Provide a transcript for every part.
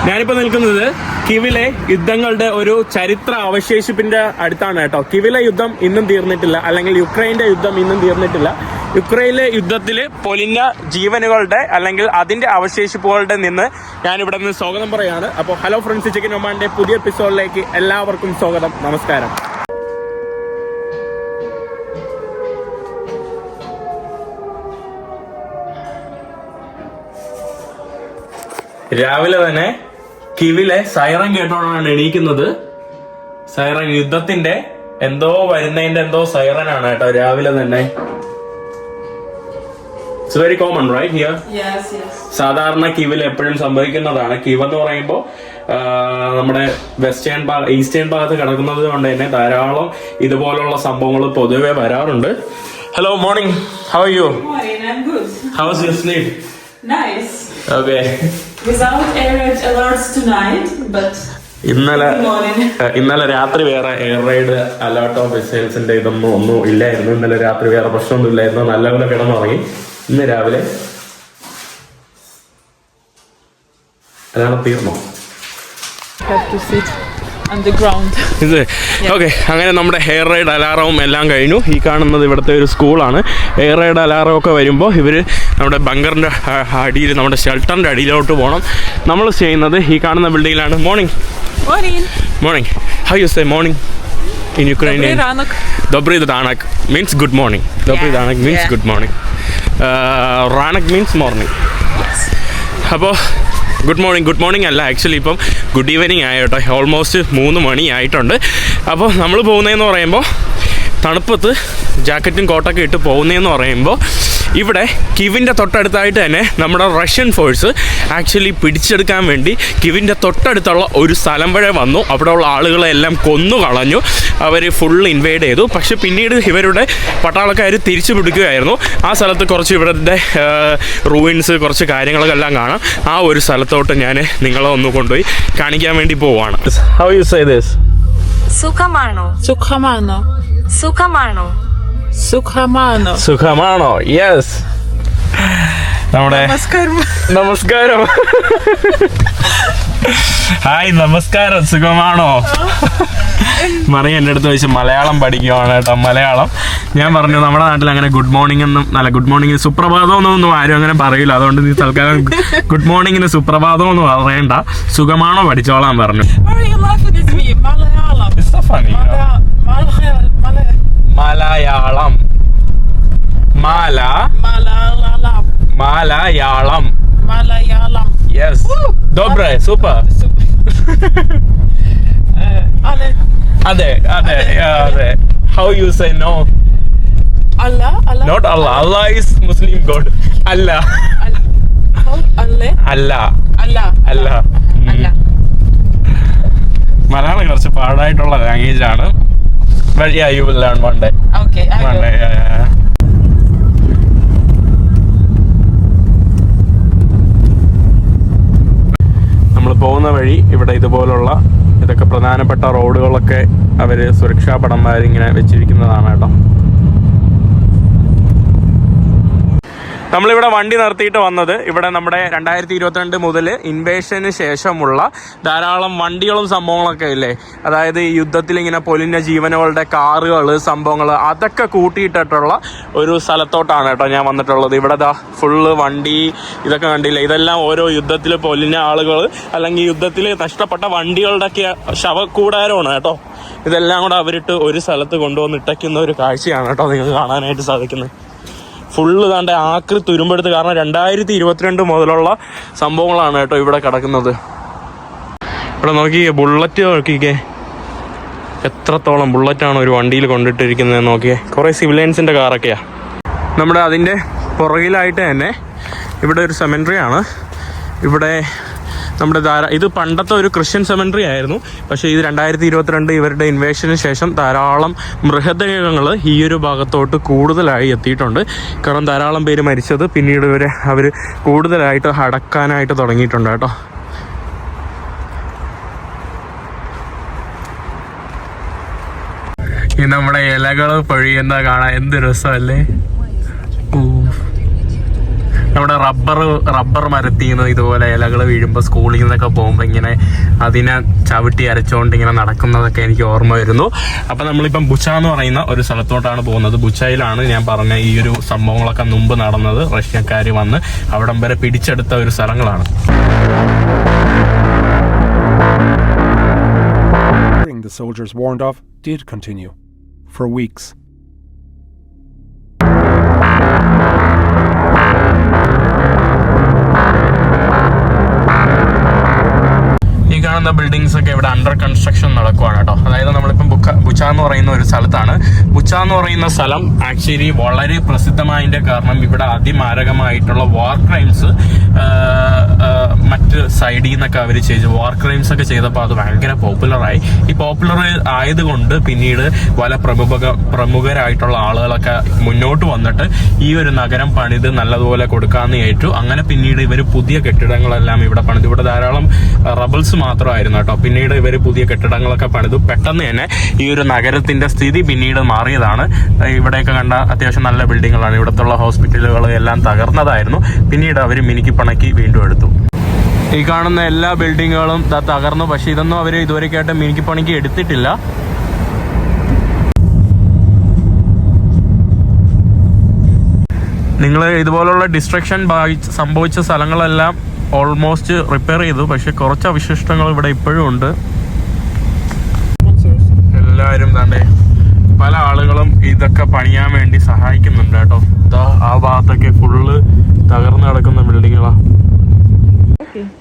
ഞാനിപ്പോൾ നിൽക്കുന്നത് കിവിലെ യുദ്ധങ്ങളുടെ ഒരു ചരിത്ര അവശേഷിപ്പിന്റെ അടുത്താണ് കേട്ടോ. കിവിലെ യുദ്ധം ഇന്നും തീർന്നിട്ടില്ല, അല്ലെങ്കിൽ യുക്രൈന്റെ യുദ്ധം ഇന്നും തീർന്നിട്ടില്ല. യുക്രൈനിലെ യുദ്ധത്തിൽ പൊലിഞ്ഞ ജീവനുകളുടെ അല്ലെങ്കിൽ അതിന്റെ അവശേഷിപ്പുകളുടെ നിന്ന് ഞാനിവിടെ നിന്ന് സ്വാഗതം പറയാണ്. അപ്പോൾ ഹലോ ഫ്രണ്ട്സ്, ചിക്കൻ ഒമാന്റെ പുതിയ എപ്പിസോഡിലേക്ക് എല്ലാവർക്കും സ്വാഗതം. നമസ്കാരം. രാവിലെ തന്നെ കിവിലെ സൈറൻ കേട്ടോണ്ടാണ് എണീക്കുന്നത്. സൈറൻ യുദ്ധത്തിന്റെ എന്തോ വരുന്നതിന്റെ എന്തോ സൈറനാണ് കേട്ടോ രാവിലെ തന്നെ. It's very common right here. സാധാരണ കിവിൽ എപ്പോഴും സംഭവിക്കുന്നതാണ്. കിവ് എന്ന് പറയുമ്പോൾ നമ്മുടെ ഈസ്റ്റേൺ ഭാഗത്ത് കിടക്കുന്നത് കൊണ്ട് തന്നെ ധാരാളം ഇതുപോലുള്ള സംഭവങ്ങൾ പൊതുവെ വരാറുണ്ട്. Hello, morning. How are you? How was your sleep? Nice. Okay. Without air raid alerts tonight, but ഇന്നലെ രാത്രി വേറെ എയർ റൈഡ് അലേർട്ടോ മിസൈൽസിന്റെ ഒന്നും ഇല്ലായിരുന്നു. ഇന്നലെ രാത്രി വേറെ പ്രശ്നമൊന്നും ഇല്ലായിരുന്നു. നല്ലപോലെ കിടന്നുറങ്ങി. ഇന്ന് രാവിലെ അതാണ് തീർന്നോ? have to sit on the ground. ഇത് ഓക്കെ. അങ്ങനെ നമ്മുടെ എയർ റൈഡ് അലാറവും എല്ലാം കഴിഞ്ഞു. ഈ കാണുന്നത് ഇവിടുത്തെ ഒരു സ്കൂളാണ്. എയർ റൈഡ് അലാറം ഒക്കെ വരുമ്പോൾ ഇവർ നമ്മുടെ ബങ്കറിൻ്റെ അടിയിൽ, നമ്മുടെ ഷെൽട്ടറിൻ്റെ അടിയിലോട്ട് പോകണം. നമ്മൾ ചെയ്യുന്നത് ഈ കാണുന്ന ബിൽഡിങ്ങിലാണ്. Morning. Morning. How you say morning in Ukrainian? Dobry ranak means good morning. Dobry ranak means good morning. Ranak means morning. അപ്പോൾ ഗുഡ് മോർണിംഗ് അല്ല, ആക്ച്വലി ഇപ്പം ഗുഡ് ഈവനിങ് ആയിട്ടോ. ഓൾമോസ്റ്റ് 3 മണി ആയിട്ടുണ്ട്. അപ്പോൾ നമ്മൾ പോകുന്നതെന്ന് പറയുമ്പോൾ തണുപ്പത്ത് ജാക്കറ്റും കോട്ടൊക്കെ ഇട്ട് പോകുന്നതെന്ന് പറയുമ്പോൾ ഇവിടെ കിവിൻ്റെ തൊട്ടടുത്തായിട്ട് തന്നെ നമ്മുടെ റഷ്യൻ ഫോഴ്സ് ആക്ച്വലി പിടിച്ചെടുക്കാൻ വേണ്ടി കിവിൻ്റെ തൊട്ടടുത്തുള്ള ഒരു സ്ഥലം വരെ വന്നു. അവിടെയുള്ള ആളുകളെല്ലാം കൊന്നു കളഞ്ഞു. അവർ ഫുൾ ഇൻവേഡ് ചെയ്തു. പക്ഷെ പിന്നീട് ഇവരുടെ പട്ടാളക്കാർ തിരിച്ചു പിടിക്കുകയായിരുന്നു. ആ സ്ഥലത്ത് കുറച്ച് ഇവരുടെ റൂയിൻസ്, കുറച്ച് കാര്യങ്ങളെല്ലാം കാണാം. ആ ഒരു സ്ഥലത്തോട്ട് ഞാൻ നിങ്ങളെ ഒന്ന് കൊണ്ടുപോയി കാണിക്കാൻ വേണ്ടി പോവാണ്. How you say this? സുഖമാണോ? യെസ്. നമ്മുടെ നമസ്കാരം. ഹായ്, നമസ്കാരം. സുഖമാണോ? മറിയ എൻ്റെ അടുത്ത് വെച്ച് മലയാളം പഠിക്കുവാണ് കേട്ടോ. മലയാളം ഞാൻ പറഞ്ഞു, നമ്മുടെ നാട്ടിൽ അങ്ങനെ ഗുഡ് മോർണിംഗ് എന്നും അല്ല, ഗുഡ് മോർണിംഗിന് സുപ്രഭാതം ഒന്നും ആരും അങ്ങനെ പറയില്ല. അതുകൊണ്ട് നീ തൽക്കാലം ഗുഡ് മോർണിംഗിന് സുപ്രഭാതം ഒന്നും പറയണ്ട, സുഖമാണോ പഠിച്ചോളാൻ പറഞ്ഞു. മലയാളം. യെസ്. ഡോബ്രെ. സൂപ്പർ. അതെ. How you say no? Not Allah. Allah is Muslim God. Allah. Malayalam കുറച്ച് പാടായിട്ടുള്ള ലാംഗ്വേജ് ആണ്. But yeah, you will learn one day. Okay, I will. Yeah. നമ്മൾ പോകുന്ന വഴി ഇവിടെ ഇതുപോലുള്ള ഇതൊക്കെ പ്രധാനപ്പെട്ട റോഡുകളൊക്കെ അവർ സുരക്ഷാ പടന്മാരിങ്ങനെ വെച്ചിരിക്കുന്നതാണ് കേട്ടോ. നമ്മളിവിടെ വണ്ടി നിർത്തിയിട്ട് വന്നത്, ഇവിടെ നമ്മുടെ 2022 മുതൽ ഇൻവേഷന് ശേഷമുള്ള ധാരാളം വണ്ടികളും സംഭവങ്ങളൊക്കെ ഇല്ലേ, അതായത് ഈ യുദ്ധത്തിൽ ഇങ്ങനെ പൊലിഞ്ഞ ജീവനുകളുടെ കാറുകൾ, സംഭവങ്ങൾ അതൊക്കെ കൂട്ടിയിട്ടിട്ടുള്ള ഒരു സ്ഥലത്തോട്ടാണ് കേട്ടോ ഞാൻ വന്നിട്ടുള്ളത്. ഇവിടെ ഫുള്ള് വണ്ടി ഇതൊക്കെ കണ്ടില്ലേ, ഇതെല്ലാം ഓരോ യുദ്ധത്തിൽ പൊലിഞ്ഞ ആളുകൾ അല്ലെങ്കിൽ യുദ്ധത്തിൽ നഷ്ടപ്പെട്ട വണ്ടികളുടെയൊക്കെ ശവക്കൂടാരമാണ് കേട്ടോ. ഇതെല്ലാം കൂടെ അവരിട്ട് ഒരു സ്ഥലത്ത് കൊണ്ടുവന്നിട്ടയ്ക്കുന്ന ഒരു കാഴ്ചയാണ് കേട്ടോ നിങ്ങൾക്ക് കാണാനായിട്ട് സാധിക്കുന്നത്. ഫുള്ള് താണ്ട് ആക്രി തുരുമ്പെടുത്ത്, കാരണം 2022 മുതലുള്ള സംഭവങ്ങളാണ് കേട്ടോ ഇവിടെ കിടക്കുന്നത്. ഇവിടെ നോക്കിയേ, ബുള്ളറ്റ് നോക്കിക്കേ, എത്രത്തോളം ബുള്ളറ്റാണ് ഒരു വണ്ടിയിൽ കൊണ്ടിട്ടിരിക്കുന്നത് നോക്കിയേ. കുറേ സിവിലിയൻസിൻ്റെ കാറൊക്കെയാണ്. നമ്മുടെ അതിൻ്റെ പുറകിലായിട്ട് തന്നെ ഇവിടെ ഒരു സെമെൻട്രി ആണ്. ഇവിടെ നമ്മുടെ ഇത് പണ്ടത്തെ ഒരു ക്രിസ്ത്യൻ സെമെൻട്രി ആയിരുന്നു. പക്ഷേ ഇത് 2022 ഇവരുടെ ഇൻവേഷന് ശേഷം ധാരാളം മൃതദേഹങ്ങൾ ഈ ഒരു ഭാഗത്തോട്ട് കൂടുതലായി എത്തിയിട്ടുണ്ട്. കാരണം ധാരാളം പേര് മരിച്ചത് പിന്നീട് അവർ കൂടുതലായിട്ട് അടക്കാനായിട്ട് തുടങ്ങിയിട്ടുണ്ട് കേട്ടോ. ഈ നമ്മുടെ ഇലകൾ പൊഴിയുന്ന കാണാൻ എന്ത് രസമല്ലേ. ഇവിടെ റബ്ബർ മരത്തിന്ന് ഇതുപോലെ ഇലകൾ വീഴുമ്പോൾ സ്കൂളിൽ നിന്നൊക്കെ പോകുമ്പോൾ ഇങ്ങനെ അതിനെ ചവിട്ടി അരച്ചുകൊണ്ട് ഇങ്ങനെ നടക്കുന്നതൊക്കെ എനിക്ക് ഓർമ്മ വരുന്നു. അപ്പം നമ്മളിപ്പം ബുച്ച എന്ന് പറയുന്ന ഒരു സ്ഥലത്തോട്ടാണ് പോകുന്നത്. ബുച്ചയിലാണ് ഞാൻ പറഞ്ഞ ഈ ഒരു സംഭവങ്ങളൊക്കെ മുമ്പ് നടന്നത്. റഷ്യക്കാർ വന്ന് അവിടം വരെ പിടിച്ചെടുത്ത ഒരു സ്ഥലങ്ങളാണ്. The soldiers warned of did continue for weeks. ഈ കാണുന്ന ബിൽഡിങ്സ് ഒക്കെ ഇവിടെ അണ്ടർ കൺസ്ട്രക്ഷൻ നടക്കുവാണ് കേട്ടോ. അതായത് നമ്മളിപ്പം ബുച്ച എന്ന് പറയുന്ന ഒരു സ്ഥലത്താണ്. ബുച്ച എന്ന് പറയുന്ന സ്ഥലം ആക്ച്വലി വളരെ പ്രസിദ്ധമായതിന്റെ കാരണം ഇവിടെ അതിമാരകമായിട്ടുള്ള വാർ ക്രൈംസ് മറ്റ് സൈഡിൽ നിന്നൊക്കെ അവർ ചെയ്തു വാർ ക്രൈംസ് ഒക്കെ ചെയ്തപ്പോൾ അത് ഭയങ്കര പോപ്പുലറായി. ഈ പോപ്പുലർ ആയതുകൊണ്ട് പിന്നീട് പല പ്രമുഖരായിട്ടുള്ള ആളുകളൊക്കെ മുന്നോട്ട് വന്നിട്ട് ഈ ഒരു നഗരം പണിത് നല്ലതുപോലെ കൊടുക്കാമെന്ന് ഏറ്റു. അങ്ങനെ പിന്നീട് ഇവർ പുതിയ കെട്ടിടങ്ങളെല്ലാം ഇവിടെ പണിത്. ഇവിടെ ധാരാളം റബൽസ് മാത്രമായിരുന്നു കേട്ടോ. പിന്നീട് ഇവർ പുതിയ കെട്ടിടങ്ങളൊക്കെ പണിതു. പെട്ടെന്ന് തന്നെ ഈ ഒരു നഗരത്തിന്റെ സ്ഥിതി പിന്നീട് മാറിയതാണ്. ഇവിടെയൊക്കെ കണ്ട അത്യാവശ്യം നല്ല ബിൽഡിങ്ങുകളാണ്. ഇവിടത്തുള്ള ഹോസ്പിറ്റലുകൾ എല്ലാം തകർന്നതായിരുന്നു. പിന്നീട് അവർ മിനുക്കിപ്പണക്കി വീണ്ടും എടുത്തു. ഈ കാണുന്ന എല്ലാ ബിൽഡിങ്ങുകളും തകർന്നു. പക്ഷെ ഇതൊന്നും അവർ ഇതുവരെയായിട്ട് മിനുക്കിപ്പണിക്ക് എടുത്തിട്ടില്ല. നിങ്ങൾ ഇതുപോലുള്ള ഡിസ്ട്രക്ഷൻ സംഭവിച്ച സ്ഥലങ്ങളെല്ലാം ഓൾമോസ്റ്റ് റിപ്പയർ ചെയ്തു. പക്ഷെ കുറച്ച് അവശിഷ്ടങ്ങൾ ഇവിടെ ഇപ്പോഴും ഉണ്ട്. എല്ലാവരും തന്നെ പല ആളുകളും ഇതൊക്കെ പണിയാൻ വേണ്ടി സഹായിക്കുന്നുണ്ട് കേട്ടോ. ആ ഭാഗത്തൊക്കെ ഫുള്ള് തകർന്നു കിടക്കുന്ന ബിൽഡിങ്ങുകളാണ്.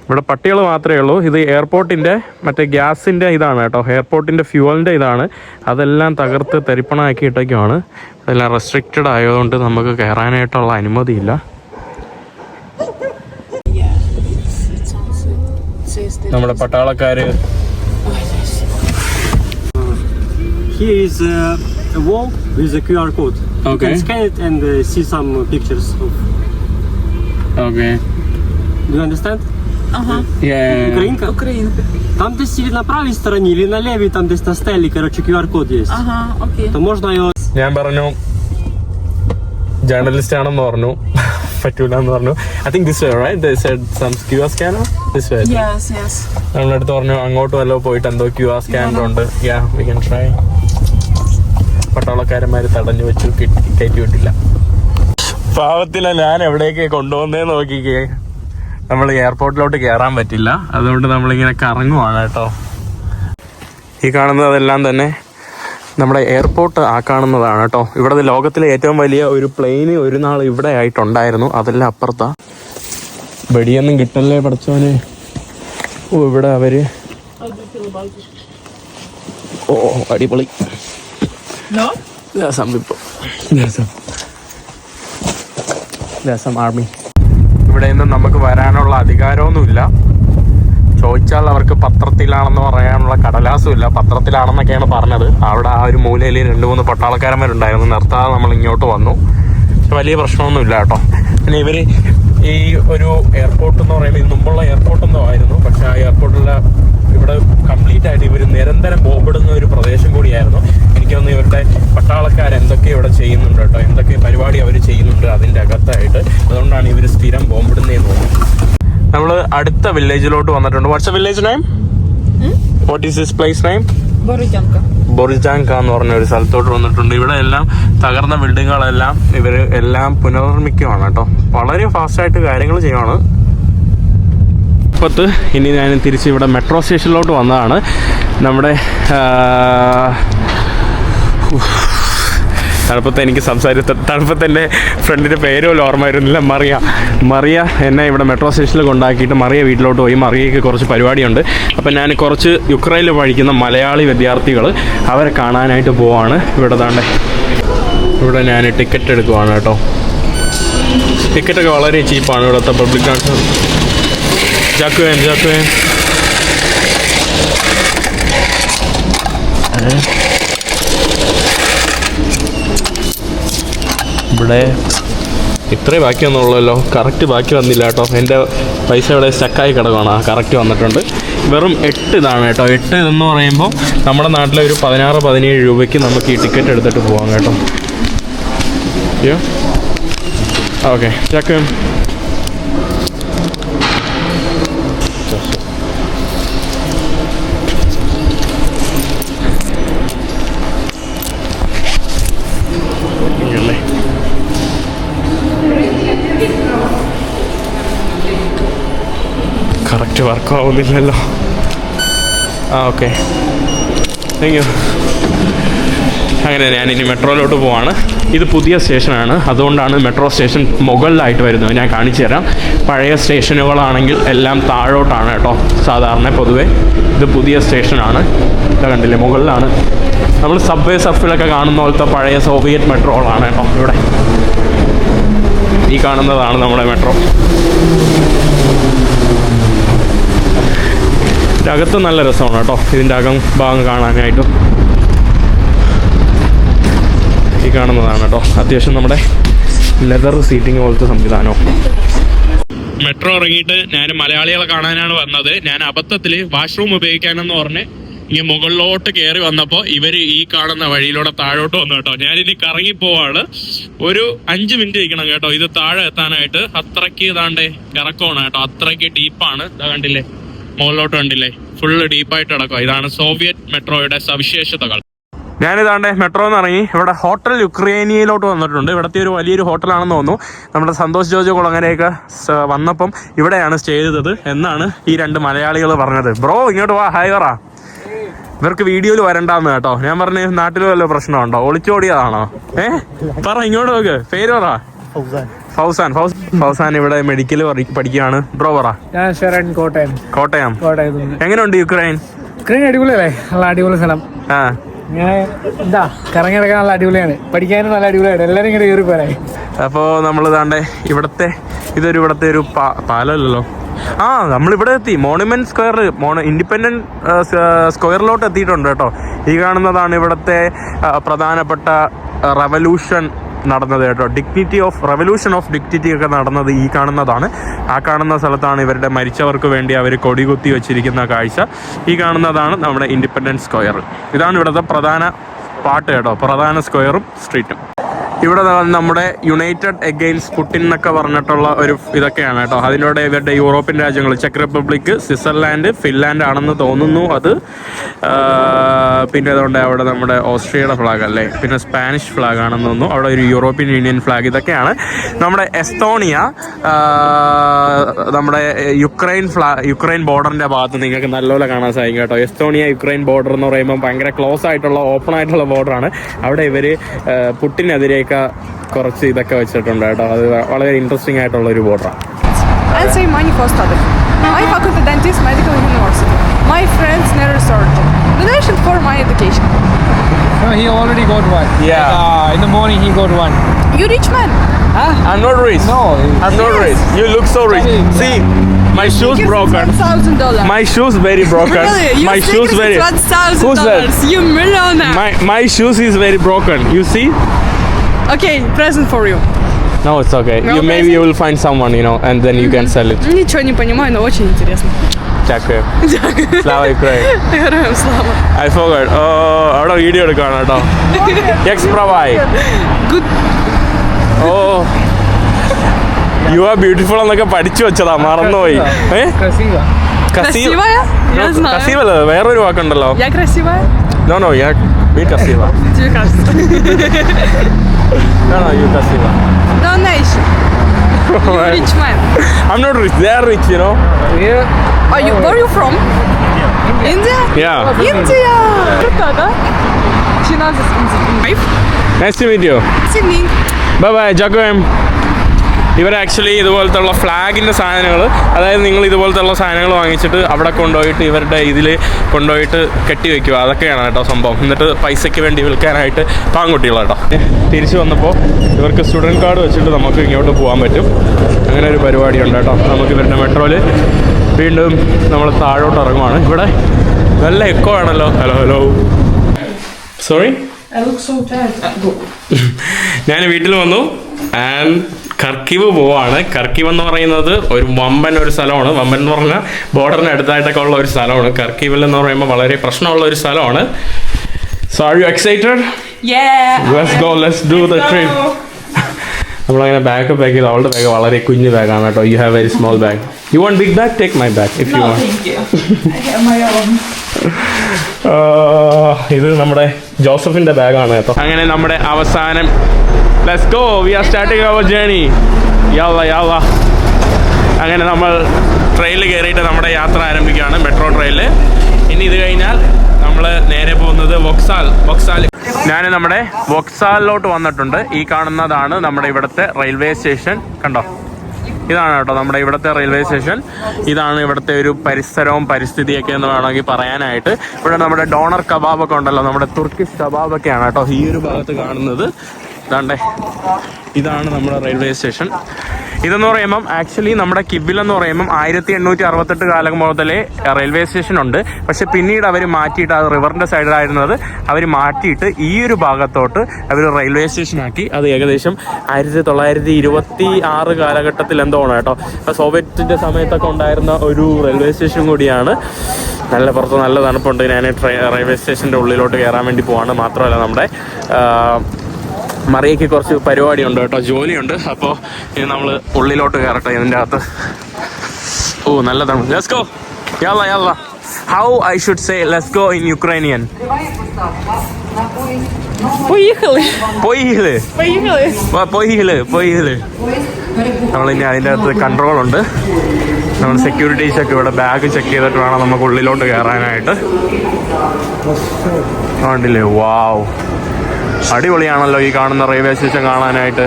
ഇവിടെ പട്ടികൾ മാത്രമേ ഉള്ളൂ. ഇത് എയർപോർട്ടിന്റെ മറ്റേ ഗ്യാസിന്റെ ഇതാണ് കേട്ടോ. എയർപോർട്ടിന്റെ ഫ്യൂവലിന്റെ ഇതാണ്. അതെല്ലാം തകർത്ത് തരിപ്പണമാക്കി ഇട്ടൊക്കെയാണ്. ഇതെല്ലാം റെസ്ട്രിക്റ്റഡ് ആയതുകൊണ്ട് നമുക്ക് കയറാനായിട്ടുള്ള അനുമതിയില്ല. നമ്മുടെ പട്ടാളക്കാര് Here is a wall with a QR code. Okay. You can scan it and see some pictures of. Okay. Do you understand? Ага. Украинка? Украинка. Там здесь или на правой стороне, или на левой, там здесь на стеле, короче, QR-код есть. Ага, окей. То можно его... ഞാൻ പറഞ്ഞു ജേർണലിസ്റ്റ് ആണെന്ന് പറഞ്ഞു. പറ്റൂല എന്ന് പറഞ്ഞു. I think this way, right? They said some QR scanner. This way. Yes, yes. നമ്മളടുത്ത് പറഞ്ഞു അങ്ങോട്ട് വല്ലോ പോയിട്ട് എന്തോ QR സ്കാനർ ഉണ്ട്. Yeah, we can try. പട്ടാളക്കാരന്മാര് തടഞ്ഞു വെച്ചു, കയറ്റി വിട്ടില്ല. പാവത്തില ഞാൻ എവിടേക്ക് കൊണ്ടുവന്നേ നോക്കിക്കേ. നമ്മൾ എയർപോർട്ടിലോട്ട് കയറാൻ പറ്റില്ല. അതുകൊണ്ട് നമ്മളിങ്ങനെ കറങ്ങുവാണ് കേട്ടോ. ഈ കാണുന്നതെല്ലാം തന്നെ നമ്മുടെ എയർപോർട്ട് കാണുന്നതാണ് കേട്ടോ. ഇവിടെ ലോകത്തിലെ ഏറ്റവും വലിയ ഒരു പ്ലെയിന് ഒരു നാൾ ഇവിടെ ആയിട്ടുണ്ടായിരുന്നു. അതെല്ലാം അപ്പുറത്താ. വെടിയൊന്നും കിട്ടല്ലേ പഠിച്ചവന്. ഓ ഇവിടെ അവര് ഓ അടിപൊളി. ആർമി. ഇവിടെ നിന്ന് നമുക്ക് വരാനുള്ള അധികാരമൊന്നുമില്ല. ചോദിച്ചാൽ അവർക്ക് പത്രത്തിലാണെന്ന് പറയാനുള്ള കടലാസും ഇല്ല. പത്രത്തിലാണെന്നൊക്കെയാണ് പറഞ്ഞത്. അവിടെ ആ ഒരു മൂലയിൽ 2-3 പട്ടാളക്കാരന്മാരുണ്ടായിരുന്നു. നിർത്താതെ നമ്മൾ ഇങ്ങോട്ട് വന്നു. പക്ഷെ വലിയ പ്രശ്നമൊന്നുമില്ല കേട്ടോ. പിന്നെ ഇവർ ഈ ഒരു എയർപോർട്ട് എന്ന് പറയുമ്പോൾ ഇത് മുമ്പുള്ള എയർപോർട്ടൊന്നും ആയിരുന്നു. പക്ഷെ ആ എയർപോർട്ടിലെ ഇവിടെ കംപ്ലീറ്റ് ആയിട്ട് ഇവർ നിരന്തരം ബോംബിടുന്ന ഒരു പ്രദേശം കൂടിയായിരുന്നു. എനിക്ക് തോന്നുന്നു ഇവരുടെ പട്ടാളക്കാർ എന്തൊക്കെ ഇവിടെ ചെയ്യുന്നുണ്ട് കേട്ടോ. എന്തൊക്കെ പരിപാടി അവർ ചെയ്യുന്നുണ്ട് അതിൻ്റെ അകത്തായിട്ട്. അതുകൊണ്ടാണ് ഇവർ സ്ഥിരം ബോംബിടുന്നതെന്ന് തോന്നുന്നു. നമ്മൾ അടുത്ത വില്ലേജിലോട്ട് വന്നിട്ടുണ്ട്. What's a village name? What is this place name? ബൊറിജാങ്ക എന്ന് പറഞ്ഞ ഒരു സ്ഥലത്തോട്ട് വന്നിട്ടുണ്ട്. ഇവിടെ എല്ലാം തകർന്ന ബിൽഡിങ്ങുകളെല്ലാം ഇവർ എല്ലാം പുനർനിർമ്മിക്കുകയാണ് കേട്ടോ. വളരെ ഫാസ്റ്റായിട്ട് കാര്യങ്ങൾ ചെയ്യുവാണ്. ഇനി ഞാൻ തിരിച്ച് ഇവിടെ മെട്രോ സ്റ്റേഷനിലോട്ട് വന്നതാണ്. നമ്മുടെ തണുപ്പത്ത് എനിക്ക് തണുപ്പത്ത് എൻ്റെ ഫ്രണ്ടിൻ്റെ പേര് പോലും ഓർമ്മ വരുന്നില്ല. മറിയ എന്നെ ഇവിടെ മെട്രോ സ്റ്റേഷനിൽ കൊണ്ടാക്കിയിട്ട് മറിയ വീട്ടിലോട്ട് പോയി. മറിയയ്ക്ക് കുറച്ച് പരിപാടിയുണ്ട്. അപ്പം ഞാൻ കുറച്ച് യുക്രൈനിൽ പഠിക്കുന്ന മലയാളി വിദ്യാർത്ഥികൾ അവരെ കാണാനായിട്ട് പോവാണ്. ഇവിടെ ഞാൻ ടിക്കറ്റ് എടുക്കുവാണ് കേട്ടോ. ടിക്കറ്റൊക്കെ വളരെ ചീപ്പാണ് ഇവിടുത്തെ പബ്ലിക് ട്രാൻസ്പോർട്ട്. ജാക്കുവേൻ ഇവിടെ ഇത്രേ ബാക്കി വന്നുള്ളല്ലോ. കറക്റ്റ് ബാക്കി വന്നില്ല കേട്ടോ. എൻ്റെ പൈസ ഇവിടെ സ്റ്റക്കായി കിടക്കുകയാണ്. കറക്റ്റ് വന്നിട്ടുണ്ട്. വെറും 8 ഇതാണ് കേട്ടോ. 8 എന്ന് പറയുമ്പോൾ നമ്മുടെ നാട്ടിലെ ഒരു 16-17 രൂപയ്ക്ക് നമുക്ക് ഈ ടിക്കറ്റ് എടുത്തിട്ട് പോകാം കേട്ടോ. ഓക്കെ ചാക്ക് വർക്കാവുന്നില്ലല്ലോ. Okay, thank you. അങ്ങനെ ഞാൻ ഇനി മെട്രോയിലോട്ട് പോവാണ്. ഇത് പുതിയ സ്റ്റേഷനാണ്, അതുകൊണ്ടാണ് മെട്രോ സ്റ്റേഷൻ മുകളിലായിട്ട് വരുന്നത്. ഞാൻ കാണിച്ചു തരാം. പഴയ സ്റ്റേഷനുകളാണെങ്കിൽ എല്ലാം താഴോട്ടാണ് കേട്ടോ സാധാരണ പൊതുവേ. ഇത് പുതിയ സ്റ്റേഷനാണ്. ഇത് കണ്ടില്ലേ, മുകളിലാണ്. നമ്മൾ സബ്വേ സഫിലൊക്കെ കാണുന്ന പോലത്തെ പഴയ സോവിയറ്റ് മെട്രോകളാണ് കേട്ടോ ഇവിടെ. ഈ കാണുന്നതാണ് നമ്മുടെ മെട്രോ. അകത്ത് നല്ല രസമാണ് കേട്ടോ ഇതിൻ്റെ അകം ഭാഗം കാണാനായിട്ടും. ഈ കാണുന്നതാണ് കേട്ടോ അത്യാവശ്യം നമ്മുടെ ലെതർ സീറ്റിംഗ് പോലത്തെ സംവിധാനം. മെട്രോ ഇറങ്ങിയിട്ട് ഞാൻ മലയാളികളെ കാണാനാണ് വന്നത്. ഞാൻ അബദ്ധത്തിൽ വാഷ്റൂം ഉപയോഗിക്കാനെന്ന് പറഞ്ഞ് ഇങ്ങനെ മുകളിലോട്ട് കയറി വന്നപ്പോൾ ഇവർ ഈ കാണുന്ന വഴിയിലൂടെ താഴോട്ട് വന്നു കേട്ടോ. ഞാനിനി കറങ്ങിപ്പോവാണ്. ഒരു 5 മിനിറ്റ് ഇരിക്കണം കേട്ടോ ഇത് താഴെ എത്താനായിട്ട്. അത്രയ്ക്ക് ഇതാണ്ടേ ഇറക്കമാണ് കേട്ടോ, അത്രയ്ക്ക് ഡീപ്പാണ്. ഇതാ കണ്ടില്ലേ, മുകളിലോട്ട് കണ്ടില്ലേ, ഫുള്ള് ഡീപ്പായിട്ട് കിടക്കുക. ഇതാണ് സോവിയറ്റ് മെട്രോയുടെ സവിശേഷതകൾ. ഞാനിതാണ്ട് മെട്രോ എന്ന് ഇറങ്ങി ഇവിടെ ഹോട്ടൽ യുക്രേനിയയിലോട്ട് വന്നിട്ടുണ്ട്. ഇവിടുത്തെ ഒരു വലിയൊരു ഹോട്ടലാണെന്ന് തോന്നുന്നു. നമ്മുടെ സന്തോഷ് ജോർജ് കുളങ്ങരയൊക്കെ വന്നപ്പം ഇവിടെയാണ് സ്റ്റേ ചെയ്തത് എന്നാണ് ഈ 2 മലയാളികൾ പറഞ്ഞത്. ബ്രോ ഇങ്ങോട്ട് വാ, ഹായ് പറ. ഇവർക്ക് വീഡിയോയിൽ വരണ്ടാന്ന് കേട്ടോ. ഞാൻ പറഞ്ഞ് നാട്ടിൽ വല്ല പ്രശ്നമുണ്ടോ, ഒളിച്ചോടിയതാണോ? പറ, ഇങ്ങോട്ട് നോക്ക്, പേര് പറ. ഫൗസാൻ ഇവിടെ മെഡിക്കൽ പഠിക്കുകയാണ്. ബ്രോ പറ. കോട്ടയം. എങ്ങനെയുണ്ട് യുക്രൈൻ? അടിപൊളിയല്ലേ, നല്ല അടിപൊളി സ്ഥലം. ഇങ്ങനെ എന്താ കറങ്ങിടക്കാൻ നല്ല അടിപൊളിയാണ്, പഠിക്കാനും നല്ല അടിപൊളിയാണ്, എല്ലാരും ഇങ്ങനെ കയറി പോരാ. അപ്പോൾ നമ്മൾ ഇതാണ്ട് ഇവിടുത്തെ ഒരു പാലമല്ലല്ലോ, നമ്മളിവിടെ എത്തി. മോണുമെന്റ് സ്ക്വയർ, ഇൻഡിപെൻഡന്റ് സ്ക്വയറിലോട്ട് എത്തിയിട്ടുണ്ട് കേട്ടോ. ഈ കാണുന്നതാണ് ഇവിടുത്തെ പ്രധാനപ്പെട്ട റവല്യൂഷൻ നടന്നത് കേട്ടോ. റവല്യൂഷൻ ഓഫ് ഡിഗ്നിറ്റി ഒക്കെ നടന്നത് ഈ കാണുന്നതാണ്. ആ കാണുന്ന സ്ഥലത്താണ് ഇവരുടെ മരിച്ചവർക്ക് വേണ്ടി അവർ കൊടികുത്തി വെച്ചിരിക്കുന്ന കാഴ്ച. ഈ കാണുന്നതാണ് നമ്മുടെ ഇൻഡിപെൻഡൻസ് സ്ക്വയർ. ഇതാണ് ഇവിടുത്തെ പ്രധാന പാട്ട് കേട്ടോ, പ്രധാന സ്ക്വയറും സ്ട്രീറ്റും. ഇവിടെ നമ്മുടെ യുണൈറ്റഡ് എഗെയിൻസ്റ്റ് പുട്ടിൻ എന്നൊക്കെ പറഞ്ഞിട്ടുള്ള ഒരു ഇതൊക്കെയാണ് കേട്ടോ. അതിലൂടെ ഇവരുടെ യൂറോപ്യൻ രാജ്യങ്ങൾ, ചെക്ക് റിപ്പബ്ലിക്, സ്വിറ്റ്സർലാൻഡ്, ഫിൻലാൻഡ് ആണെന്ന് തോന്നുന്നു അത്. പിന്നെ അതുകൊണ്ട് അവിടെ നമ്മുടെ ഓസ്ട്രിയയുടെ ഫ്ലാഗ് അല്ലേ, പിന്നെ സ്പാനിഷ് ഫ്ലാഗ് ആണെന്ന് തോന്നുന്നു. അവിടെ ഒരു യൂറോപ്യൻ യൂണിയൻ ഫ്ലാഗ്. ഇതൊക്കെയാണ് നമ്മുടെ എസ്തോണിയ. നമ്മുടെ യുക്രൈൻ ബോർഡറിന്റെ ഭാഗത്ത് നിങ്ങൾക്ക് നല്ലപോലെ കാണാൻ സാധിക്കും കേട്ടോ. എസ്തോണിയ യുക്രൈൻ ബോർഡർ എന്ന് പറയുമ്പോൾ ഭയങ്കര ക്ലോസ് ആയിട്ടുള്ള, ഓപ്പൺ ആയിട്ടുള്ള ബോർഡറാണ്. അവിടെ ഇവർ പുട്ടിനെതിരെയൊക്കെ കുറച്ച് ഇതൊക്കെ വെച്ചിട്ടുണ്ട് കേട്ടോ. അത് വളരെ ഇൻട്രസ്റ്റിംഗ് ആയിട്ടുള്ള ഒരു ബോർഡറാണ്. And save money for study. My faculty dentist, medical university. My friends never surgeon. Donation for my education. No, he already got one. Yeah. In the morning he got one. You rich man? Huh? I'm not rich. No. I'm not rich. You look so rich. See, my shoes broken. $1,000. My shoes very broken. Really? You My think shoes it's very. $1,000? Who's that? You millionaire. My shoes is very broken. You see? Okay, present for you. No, it's okay. No Maybe present? you will find someone, and then you can sell it. Ничего не понимаю, но очень интересно. Дякую. Slava Ukraine. Героям слава. I forgot. അവിടെ video എടുക്കുകയാണ് കേട്ടോ. എക്സ്പ്രവായി. Good. You are beautiful എന്നൊക്കെ പഠിച്ചു വെച്ചതാ, മറന്നുപോയി. Красиво. Красивая? Я знаю. കസീവല്ല, വേറൊരു വാക്കുണ്ടല്ലോ. Я красивая? No, я be красива. Тебе кажется. No, you красива. Donation. You rich man. I'm not rich. They are rich, Are you? Where are you from? India? Yeah. India. Круто, да? She knows this wife. Nice to meet you. Evening. Bye, Jacob. ഇവർ actually ഇതുപോലത്തുള്ള ഫ്ലാഗിൻ്റെ സാധനങ്ങൾ, അതായത് നിങ്ങൾ ഇതുപോലത്തുള്ള സാധനങ്ങൾ വാങ്ങിച്ചിട്ട് അവിടെ കൊണ്ടുപോയിട്ട് ഇവരുടെ ഇതിൽ കൊണ്ടുപോയിട്ട് കെട്ടി വെക്കുക. അതൊക്കെയാണ് കേട്ടോ സംഭവം. എന്നിട്ട് പൈസയ്ക്ക് വേണ്ടി വിൽക്കാനായിട്ട് പാങ്കുട്ടികളാട്ടോ. തിരിച്ചു വന്നപ്പോൾ ഇവർക്ക് സ്റ്റുഡൻറ്റ് കാർഡ് വെച്ചിട്ട് നമുക്ക് ഇങ്ങോട്ട് പോകാൻ പറ്റും. അങ്ങനെ ഒരു പരിപാടിയുണ്ട് കേട്ടോ. നമുക്ക് ഇവരുടെ മെട്രോയിൽ വീണ്ടും നമ്മൾ താഴോട്ട് ഇറങ്ങുവാണ്. ഇവിടെ നല്ല എക്കോ ആണല്ലോ. Hello sorry, I look so tired. ഞാൻ വീട്ടിൽ വന്നു. ആൻഡ് കർക്കീവ് പോവാണ്. കർക്കീവ് എന്ന് പറയുന്നത് ഒരു വമ്പൻ സ്ഥലമാണ്. വമ്പൻ എന്ന് പറഞ്ഞാൽ ബോർഡറിന് അടുത്തായിട്ടൊക്കെ ഉള്ള ഒരു സ്ഥലമാണ്. കർക്കീവിൽ എന്ന് പറയുമ്പോൾ വളരെ പ്രശ്നമുള്ള ഒരു സ്ഥലമാണ്. So are you excited? Yeah. Let's do the trip. നമ്മളങ്ങനെ ബാഗ് പാക്ക് ചെയ്ത്, അവളുടെ ബാഗ് വളരെ കുഞ്ഞു ബാഗാണ് കേട്ടോ. You have very small bag. You want big bag? Take my bag if you No, want. thank you. I have my own. ഇത് നമ്മുടെ ജോസഫിന്റെ ബാഗാണ് കേട്ടോ. അങ്ങനെ നമ്മുടെ അവസാനം let's go, we are starting our journey. യാവാ. അങ്ങനെ നമ്മൾ ട്രെയിനിൽ കയറിയിട്ട് നമ്മുടെ യാത്ര ആരംഭിക്കുകയാണ്, മെട്രോ ട്രെയിനിൽ. ഇനി ഇത് കഴിഞ്ഞാൽ നമ്മൾ നേരെ പോകുന്നത് വൊക്സാൽ. ഞാൻ നമ്മുടെ വൊക്സാലിലോട്ട് വന്നിട്ടുണ്ട്. ഈ കാണുന്നതാണ് നമ്മുടെ ഇവിടുത്തെ റെയിൽവേ സ്റ്റേഷൻ. കണ്ടോ, ഇതാണ് കേട്ടോ നമ്മുടെ ഇവിടുത്തെ റെയിൽവേ സ്റ്റേഷൻ. ഇതാണ് ഇവിടുത്തെ ഒരു പരിസരവും പരിസ്ഥിതിയൊക്കെ എന്ന് വേണമെങ്കിൽ പറയാനായിട്ട്. ഇവിടെ നമ്മുടെ ഡോണർ കബാബൊക്കെ ഉണ്ടല്ലോ, നമ്മുടെ തുർക്കിഷ് കബാബൊക്കെയാണ് കേട്ടോ ഈ ഒരു ഭാഗത്ത് കാണുന്നത്. ഇതാണ്ടേ, ഇതാണ് നമ്മുടെ റെയിൽവേ സ്റ്റേഷൻ. ഇതെന്ന് പറയുമ്പം ആക്ച്വലി നമ്മുടെ കിബിൽ എന്ന് പറയുമ്പം 1868 കാലം മുതലേ റെയിൽവേ സ്റ്റേഷൻ ഉണ്ട്. പക്ഷെ പിന്നീട് അവർ മാറ്റിയിട്ട്, അത് റിവറിന്റെ സൈഡിലായിരുന്നത്, അവർ മാറ്റിയിട്ട് ഈ ഒരു ഭാഗത്തോട്ട് അവർ റെയിൽവേ സ്റ്റേഷനാക്കി. അത് ഏകദേശം 1926 കാലഘട്ടത്തിൽ എന്തോ ആണ് കേട്ടോ. സോവിയറ്റിന്റെ സമയത്തൊക്കെ ഉണ്ടായിരുന്ന ഒരു റെയിൽവേ സ്റ്റേഷൻ കൂടിയാണ്. പുറത്ത് നല്ല തണുപ്പുണ്ട്. ഞാൻ റെയിൽവേ സ്റ്റേഷന്റെ ഉള്ളിലോട്ട് കയറാൻ വേണ്ടി പോവാണ്. മാത്രമല്ല നമ്മുടെ മറിയയ്ക്ക് കുറച്ച് പരിപാടിയുണ്ട് കേട്ടോ, ജോലിയുണ്ട്. അപ്പോൾ ഇനി നമ്മൾ ഉള്ളിലോട്ട് കയറട്ടെ ഇതിൻ്റെ അകത്ത്. ഓ, നല്ലതാണ്. Let's go. യാല്ലാ യാല്ലാ. How I should say let's go in Ukrainian? പോയിഹില്. നമ്മളിനി അതിൻ്റെ അകത്ത് കൺട്രോൾ ഉണ്ട്. നമ്മൾ സെക്യൂരിറ്റീസൊക്കെ ഇവിടെ ബാഗ് ചെക്ക് ചെയ്തിട്ട് വേണം നമുക്ക് ഉള്ളിലോട്ട് കയറാനായിട്ട്. കണ്ടില്ലേ, വാവ്, അടിപൊളിയാണല്ലോ ഈ കാണുന്ന റെയിൽവേ സ്റ്റേഷൻ കാണാനായിട്ട്.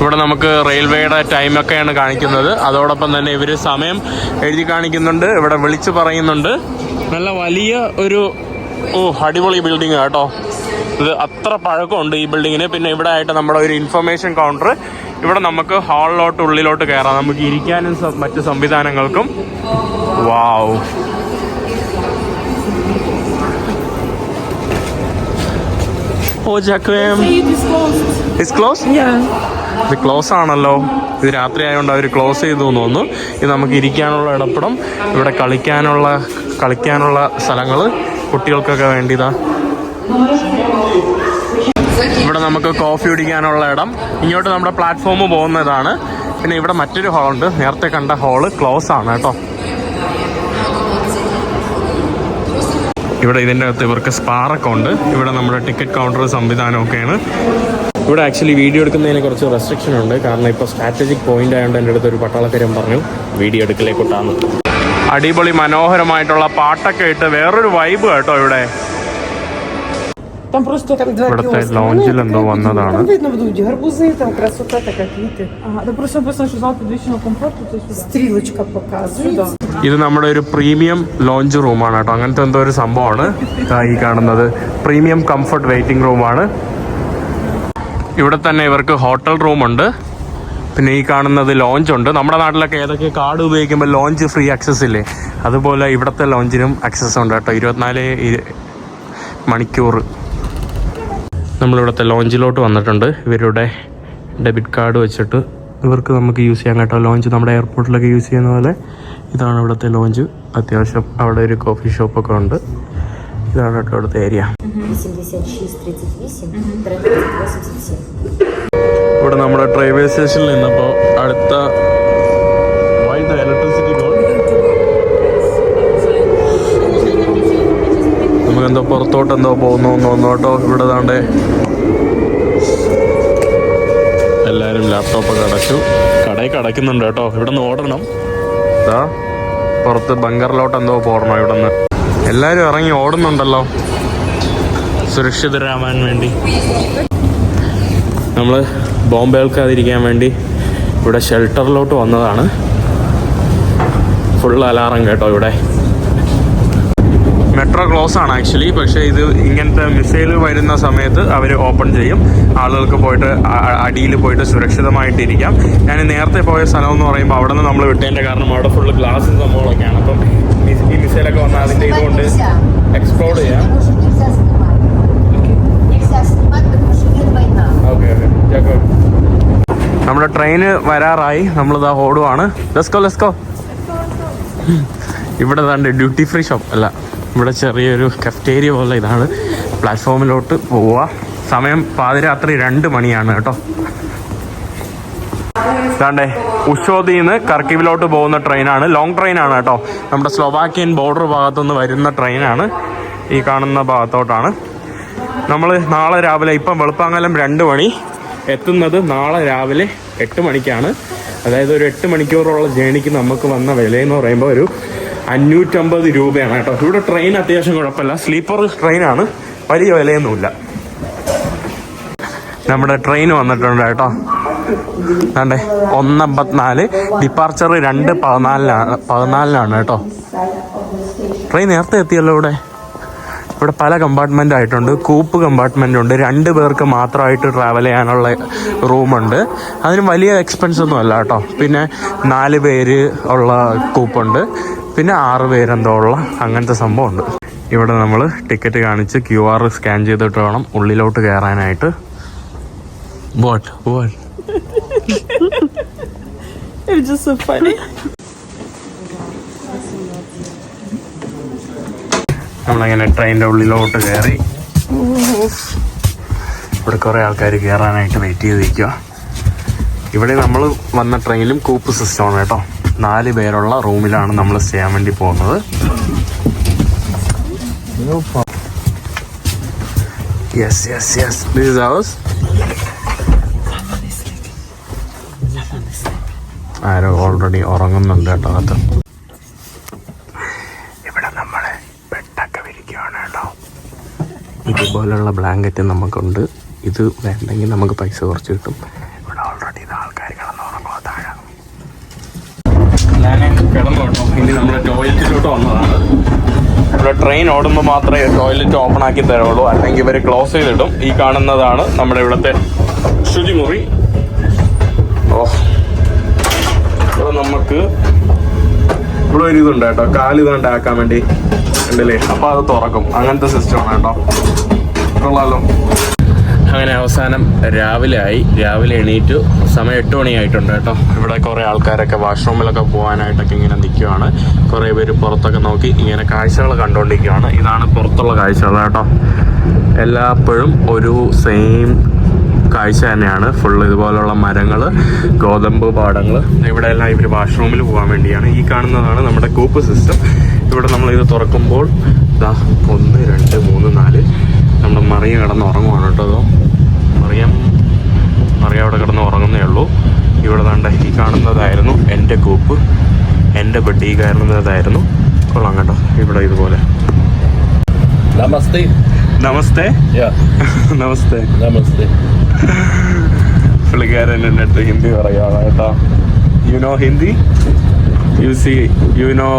ഇവിടെ നമുക്ക് റെയിൽവേയുടെ ടൈമൊക്കെയാണ് കാണിക്കുന്നത്. അതോടൊപ്പം തന്നെ ഇവർ സമയം എഴുതി കാണിക്കുന്നുണ്ട്, ഇവിടെ വിളിച്ച് പറയുന്നുണ്ട്. നല്ല വലിയ ഒരു അടിപൊളി ബിൽഡിംഗ് കേട്ടോ. ഇത് അത്ര പഴക്കമുണ്ട് ഈ ബിൽഡിങ്ങിന്. പിന്നെ ഇവിടെ ആയിട്ട് നമ്മുടെ ഒരു ഇൻഫർമേഷൻ കൗണ്ടർ. ഇവിടെ നമുക്ക് ഹാളിലോട്ട് ഉള്ളിലോട്ട് കയറാം, നമുക്ക് ഇരിക്കാനും മറ്റു സംവിധാനങ്ങൾക്കും. വാവ്, It's closed? Yeah. ഇത് ക്ലോസ് ആണല്ലോ. ഇത് രാത്രി ആയതുകൊണ്ട് അവർ ക്ലോസ് ചെയ്തു തോന്നുന്നു. ഇത് നമുക്ക് ഇരിക്കാനുള്ള ഇടപെടം, ഇവിടെ കളിക്കാനുള്ള സ്ഥലങ്ങൾ കുട്ടികൾക്കൊക്കെ വേണ്ടിയതാ. ഇവിടെ നമുക്ക് കോഫി കുടിക്കാനുള്ള ഇടം. ഇങ്ങോട്ട് നമ്മുടെ പ്ലാറ്റ്ഫോം പോകുന്നതാണ്. പിന്നെ ഇവിടെ മറ്റൊരു ഹാളുണ്ട്. നേരത്തെ കണ്ട ഹാള് ക്ലോസ് ആണ് കേട്ടോ. ഇവിടെ ഇതിൻ്റെ അകത്ത് ഇവർക്ക് സ്പാറൊക്കെ ഉണ്ട്. ഇവിടെ നമ്മുടെ ടിക്കറ്റ് കൗണ്ടർ സംവിധാനമൊക്കെയാണ്. ഇവിടെ ആക്ച്വലി വീഡിയോ എടുക്കുന്നതിന് കുറച്ച് റെസ്ട്രിക്ഷൻ ഉണ്ട്. കാരണം ഇപ്പോൾ സ്ട്രാറ്റജിക് പോയിന്റ് ആയതുകൊണ്ട് എൻ്റെ അടുത്ത് ഒരു പട്ടാളക്കാരൻ പറഞ്ഞു വീഡിയോ എടുക്കലേക്കൊട്ടാന്ന്. അടിപൊളി മനോഹരമായിട്ടുള്ള പാട്ടൊക്കെ ഇട്ട് വേറൊരു വൈബ് കേട്ടോ ഇവിടെ. ഇവിടുത്തെ ലോഞ്ചിൽ എന്തോ വന്നതാണ്. ഇത് നമ്മുടെ ഒരു പ്രീമിയം ലോഞ്ച് റൂമാണ് കേട്ടോ. അങ്ങനത്തെ എന്തോ ഒരു സംഭവമാണ് ഈ കാണുന്നത്. പ്രീമിയം കംഫർട്ട് വെയിറ്റിംഗ് റൂമാണ്. ഇവിടെ തന്നെ ഇവർക്ക് ഹോട്ടൽ റൂമുണ്ട്. പിന്നെ ഈ കാണുന്നത് ലോഞ്ച് ഉണ്ട്. നമ്മുടെ നാട്ടിലൊക്കെ ഏതൊക്കെ കാർഡ് ഉപയോഗിക്കുമ്പോൾ ലോഞ്ച് ഫ്രീ ആക്സസ് ഇല്ലേ, അതുപോലെ ഇവിടുത്തെ ലോഞ്ചിനും ആക്സസ് ഉണ്ട് കേട്ടോ. 24 മണിക്കൂർ. നമ്മളിവിടുത്തെ ലോഞ്ചിലോട്ട് വന്നിട്ടുണ്ട്. ഇവരുടെ ഡെബിറ്റ് കാർഡ് വെച്ചിട്ട് ഇവർക്ക് നമുക്ക് യൂസ് ചെയ്യാം കേട്ടോ. ലോഞ്ച് നമ്മുടെ എയർപോർട്ടിലൊക്കെ യൂസ് ചെയ്യുന്ന പോലെ ഇതാണ് ഇവിടുത്തെ ലോഞ്ച്. അത്യാവശ്യം അവിടെ ഒരു കോഫി ഷോപ്പൊക്കെ ഉണ്ട്. ഇതാണ് കേട്ടോ ഇവിടുത്തെ ഏരിയ. ഇവിടെ നമ്മുടെ റെയിൽവേ സ്റ്റേഷനിൽ നിന്നപ്പോൾ അടുത്ത ഇലക്ട്രിസിറ്റി നമുക്കെന്തോ പുറത്തോട്ടെന്തോ പോകുന്നു കേട്ടോ. ഇവിടെ താണ്ടേ എല്ലാവരും ലാപ്ടോപ്പൊക്കെ കടയിൽ അടയ്ക്കുന്നുണ്ട് കേട്ടോ. ഇവിടെ നിന്ന് ഓടണം. ഇതാ പുറത്ത് ബങ്കറിലോട്ട് എന്തോ പോകണം. ഇവിടെ നിന്ന് എല്ലാവരും ഇറങ്ങി ഓടുന്നുണ്ടല്ലോ സുരക്ഷിതരാവാൻ വേണ്ടി. നമ്മൾ ബോംബ് ഏൽക്കാതിരിക്കാൻ വേണ്ടി ഇവിടെ ഷെൽട്ടറിലോട്ട് വന്നതാണ്. ഫുൾ അലാറം കേട്ടോ ഇവിടെ. മെട്രോ ക്ലോസ് ആണ് ആക്ച്വലി. പക്ഷേ ഇത് ഇങ്ങനത്തെ മിസൈൽ വരുന്ന സമയത്ത് അവർ ഓപ്പൺ ചെയ്യും. ആളുകൾക്ക് പോയിട്ട് അടിയിൽ പോയിട്ട് സുരക്ഷിതമായിട്ടിരിക്കാം. ഞാൻ നേരത്തെ പോയ സ്ഥലം എന്ന് പറയുമ്പോൾ അവിടെ നിന്ന് നമ്മൾ വിട്ടതിൻ്റെ കാരണം അവിടെ ഫുള്ള് ഗ്ലാസ് സംഭവങ്ങളൊക്കെയാണ്. അപ്പം ഈ മിസൈലൊക്കെ വന്നാൽ അതിൻ്റെ ഇതുകൊണ്ട് എക്സ്പ്ലോഡ് ചെയ്യാം. ഓക്കെ. നമ്മുടെ ട്രെയിന് വരാറായി. നമ്മളിതാ ഓടുവാണ്. Let's go. ഇവിടെ താണ്ട് ഡ്യൂട്ടി ഫ്രീ ഷോപ്പ് അല്ല, ഇവിടെ ചെറിയൊരു കഫ്റ്റേരിയ പോലെ ഇതാണ്. പ്ലാറ്റ്ഫോമിലോട്ട് പോവുക. സമയം പാതിരാത്രി 2 മണിയാണ് കേട്ടോ. ഇതാണ്ടേ ഉഷോദിൽ നിന്ന് കർക്കിവിലോട്ട് പോകുന്ന ട്രെയിനാണ്. ലോങ് ട്രെയിനാണ് കേട്ടോ. നമ്മുടെ സ്ലോവാക്യൻ ബോർഡർ ഭാഗത്തുനിന്ന് വരുന്ന ട്രെയിനാണ്. ഈ കാണുന്ന ഭാഗത്തോട്ടാണ് നമ്മൾ നാളെ രാവിലെ, ഇപ്പം വെളുപ്പാങ്കലം 2 മണി, എത്തുന്നത് നാളെ രാവിലെ 8 മണിക്കാണ്. അതായത് ഒരു 8 മണിക്കൂറുള്ള ജേണിക്ക് നമുക്ക് വന്ന വിലയെന്ന് പറയുമ്പോൾ ഒരു 550 രൂപയാണ് കേട്ടോ. ഇവിടെ ട്രെയിൻ അത്യാവശ്യം കുഴപ്പമില്ല, സ്ലീപ്പർ ട്രെയിനാണ്, വലിയ വിലയൊന്നുമില്ല. നമ്മുടെ ട്രെയിൻ വന്നിട്ടുണ്ട് കേട്ടോ. അതെ 1:54, ഡിപ്പാർച്ചർ 2:14 കേട്ടോ. ട്രെയിൻ നേരത്തെ എത്തിയല്ലോ. ഇവിടെ പല കമ്പാർട്ട്മെൻ്റ് ആയിട്ടുണ്ട്. കൂപ്പ് കമ്പാർട്ട്മെൻ്റ് ഉണ്ട്, 2 പേർക്ക് മാത്രമായിട്ട് ട്രാവൽ ചെയ്യാനുള്ള റൂമുണ്ട്. അതിന് വലിയ എക്സ്പെൻസ് ഒന്നും അല്ല കേട്ടോ. പിന്നെ 4 പേര് ഉള്ള കൂപ്പുണ്ട്, പിന്നെ 6 പേരെന്തോ ഉള്ള അങ്ങനത്തെ സംഭവമുണ്ട്. ഇവിടെ നമ്മൾ ടിക്കറ്റ് കാണിച്ച് QR സ്കാൻ ചെയ്തിട്ട് വേണം ഉള്ളിലോട്ട് കയറാനായിട്ട്. What? It's just so funny. നമ്മളങ്ങനെ ട്രെയിനിൻ്റെ ഉള്ളിലോട്ട് കയറി. ഇവിടെ കുറേ ആൾക്കാർ കയറാനായിട്ട് വെയിറ്റ് ചെയ്തിരിക്കുക. ഇവിടെ നമ്മൾ വന്ന ട്രെയിനിലും കൂപ്പ് സിസ്റ്റമാണ് കേട്ടോ. 4 പേരുള്ള റൂമിലാണ് നമ്മൾ ചെയ്യാൻ വേണ്ടി പോകുന്നത്. Yes yes yes, this is house. ആരോ ഓൾറെഡി ഉറങ്ങുന്നുണ്ട് കേട്ടോ അകത്ത്. ഇവിടെ നമ്മൾ ബെഡൊക്കെ വിരിക്കുകയാണ് കേട്ടോ. ഇതുപോലുള്ള ബ്ലാങ്കറ്റ് നമുക്കുണ്ട്. ഇത് വേണ്ടെങ്കിൽ നമുക്ക് പൈസ കുറച്ച് കിട്ടും. ഇവിടെ ഓൾറെഡി ഇത് ആൾക്കാർ കിടന്നുറങ്ങുക താഴെ. ഞാൻ കിടന്നു കേട്ടോ. ഇനി നമ്മൾ ടോയ്ലറ്റിലോട്ട് വന്നതാണ്. ഇവിടെ ട്രെയിൻ ഓടുമ്പോൾ മാത്രമേ ടോയ്ലറ്റ് ഓപ്പൺ ആക്കി തരുള്ളൂ, അല്ലെങ്കിൽ ഇവർ ക്ലോസ് ചെയ്തിടും. ഈ കാണുന്നതാണ് നമ്മുടെ ഇവിടുത്തെ ശുചിമുറി. ഇവിടെ നമുക്ക് ഇവിടെ ഒരു ഇതുണ്ട് കേട്ടോ, കാല് ഇതുണ്ടാക്കാൻ വേണ്ടി ഉണ്ടല്ലേ, അപ്പോൾ അത് തുറക്കും. അങ്ങനത്തെ സിസ്റ്റമാണ് കേട്ടോ. കൊള്ളാലോ. അങ്ങനെ അവസാനം രാവിലെ എണീറ്റു. സമയം 8 മണിയായിട്ടുണ്ട് കേട്ടോ. ഇവിടെ കുറേ ആൾക്കാരൊക്കെ വാഷ്റൂമിലൊക്കെ പോകാനായിട്ടൊക്കെ ഇങ്ങനെ നിൽക്കുകയാണ്. കുറേ പേര് പുറത്തൊക്കെ നോക്കി ഇങ്ങനെ കാഴ്ചകൾ കണ്ടുകൊണ്ടിരിക്കുകയാണ്. ഇതാണ് പുറത്തുള്ള കാഴ്ചകൾ കേട്ടോ. എല്ലാപ്പോഴും ഒരു സെയിം കാഴ്ച തന്നെയാണ്. ഫുള്ള് ഇതുപോലുള്ള മരങ്ങൾ, ഗോതമ്പ് പാടങ്ങൾ. ഇവിടെ എല്ലാം ഇവർ വാഷ്റൂമിൽ പോകാൻ വേണ്ടിയാണ്. ഈ കാണുന്നതാണ് നമ്മുടെ കൂപ്പ് സിസ്റ്റം. ഇവിടെ നമ്മളിത് തുറക്കുമ്പോൾ 1 2 3 4 നമ്മുടെ മറിയ കിടന്ന് ഉറങ്ങുവാണ് കേട്ടോ. അതോ മറിയ അവിടെ കിടന്ന് ഉറങ്ങുന്നേ ഉള്ളൂ. ഇവിടെ ദാണ്ട ഈ കാണുന്നതായിരുന്നു എൻ്റെ കൂപ്പ്, എൻ്റെ ബെഡ്. ഈ കാണുന്നതായിരുന്നു. കൊള്ളാം കേട്ടോ. ഇവിടെ ഇതുപോലെ Namaste. നമസ്തേ. Yeah. നമസ്തേ. Namaste. പുള്ളിക്കാരൻ എൻ്റെ അടുത്ത് ഹിന്ദി പറയുകയാണ് കേട്ടോ. You know Hindi? You know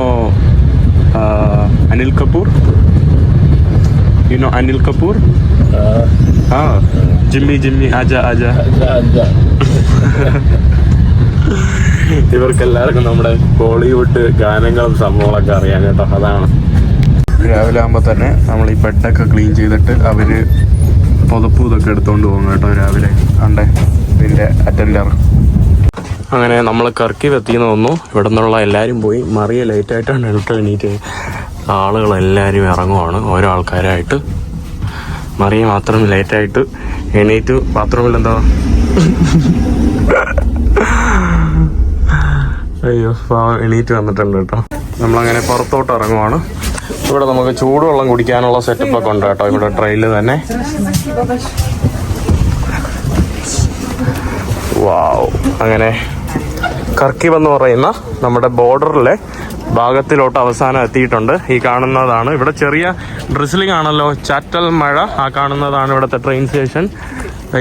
Anil Kapoor? You know Anil Kapoor? Jimmy ആജ. ഇവർക്കെല്ലാവർക്കും നമ്മുടെ ബോളിവുഡ് ഗാനങ്ങളും സംഭവങ്ങളൊക്കെ അറിയാം കേട്ടോ. അതാണ്. രാവിലെ ആകുമ്പോൾ തന്നെ നമ്മൾ ഈ ബെഡൊക്കെ ക്ലീൻ ചെയ്തിട്ട് അവർ പുതപ്പ് ഇതൊക്കെ എടുത്തുകൊണ്ട് പോകും കേട്ടോ രാവിലെ. കണ്ടേ ഇതിൻ്റെ അറ്റൻഡർ. അങ്ങനെ നമ്മൾ കർക്കീവ് എത്തിയെന്ന് തോന്നുന്നു. ഇവിടെ നിന്നുള്ള എല്ലാവരും പോയി. മറിയ ലേറ്റായിട്ടാണ് എണീറ്റ്. ആളുകളെല്ലാവരും ഇറങ്ങുവാണ് ഓരോ ആൾക്കാരായിട്ട്. മറിയ മാത്രം ലേറ്റായിട്ട് എണീറ്റ്. ബാത്റൂമിൽ എന്താ അയ്യോ എണീറ്റ് വന്നിട്ടുണ്ട് കേട്ടോ. നമ്മളങ്ങനെ പുറത്തോട്ട് ഇറങ്ങുവാണ്. ഇവിടെ നമുക്ക് ചൂടുവെള്ളം കുടിക്കാനുള്ള സെറ്റപ്പൊക്കെ ഉണ്ട് കേട്ടോ ഇവിടെ ട്രെയിനിൽ തന്നെ. വാവ്. അങ്ങനെ കർക്കീവ് എന്ന് പറയുന്ന നമ്മുടെ ബോർഡറിലെ ഭാഗത്തിലോട്ട് അവസാനം എത്തിയിട്ടുണ്ട്. ഈ കാണുന്നതാണ്. ഇവിടെ ചെറിയ ഡ്രിസ്ലിംഗ് ആണല്ലോ, ചാറ്റൽ മഴ. ആ കാണുന്നതാണ് ഇവിടുത്തെ ട്രെയിൻ സ്റ്റേഷൻ.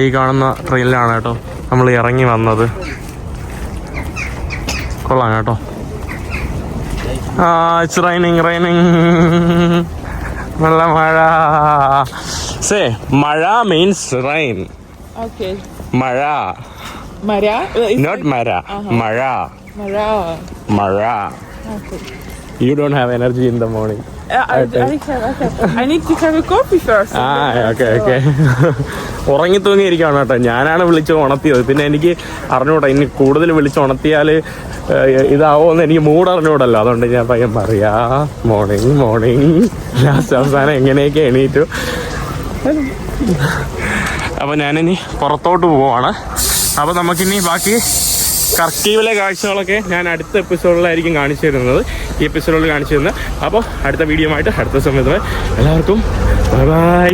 ഈ കാണുന്ന ട്രെയിനിലാണ് കേട്ടോ നമ്മൾ ഇറങ്ങി വന്നത്. കൊള്ളാം കേട്ടോ. It's raining. നല്ല മഴ. സേ മഴ മീൻസ് റൈൻ. Okay. മഴ. Maria? Not Mara. Mara. Mara. Okay. You don't have energy in the morning. I need to have a coffee first. Okay. ഉറങ്ങി തൂങ്ങിയിരിക്കുകയാണ് കേട്ടോ. ഞാനാണ് വിളിച്ച് ഉണർത്തിയത്. പിന്നെ എനിക്ക് അറിഞ്ഞൂടാ, ഇനി കൂടുതൽ വിളിച്ച് ഉണർത്തിയാൽ ഇതാവോന്ന് എനിക്ക് മൂഡ് അറിഞ്ഞൂടല്ലോ. അതുകൊണ്ട് ഞാൻ പയ്യൻ പറയാ മോർണിംഗ്. ലാസ്റ്റ് അവസാനം എങ്ങനെയൊക്കെ എണീറ്റു. അപ്പോൾ ഞാനിനി പുറത്തോട്ട് പോവാണ്. അപ്പോൾ നമുക്കിനി ബാക്കി കർക്കീവിലെ കാഴ്ചകളൊക്കെ ഞാൻ അടുത്ത എപ്പിസോഡിലായിരിക്കും കാണിച്ചു തരുന്നത്. ഈ എപ്പിസോഡിൽ കാണിച്ചു തരുന്നത്. അപ്പോൾ അടുത്ത വീഡിയോ ആയിട്ട് അടുത്ത സമയത്ത് എല്ലാവർക്കും ബൈ.